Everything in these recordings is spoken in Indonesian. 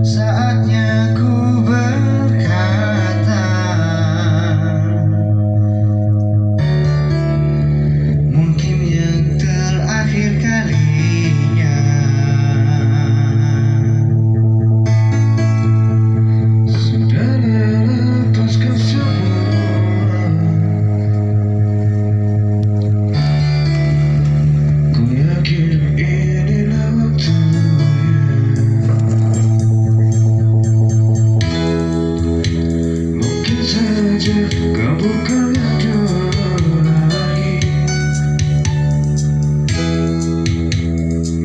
Saatnya ku berkata, mungkin yang terakhir kalinya. Sudahlah, lepaskan semua. Ku yakin inilah waktunya. Mungkin saja kau bukan yang dulu lagi.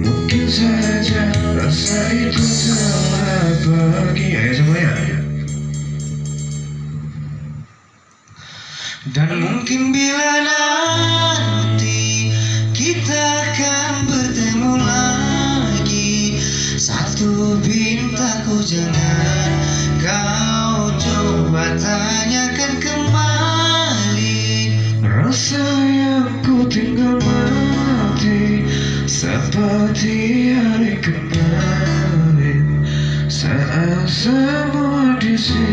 Mungkin saja rasa itu telah pergi. Ayo semuanya. Dan mungkin bila nanti kita akan bertemu lagi, satu pintaku jangan kau coba tanyakan kembali. Rasa yang ku tinggal mati seperti hari kemarin, saat semua di sini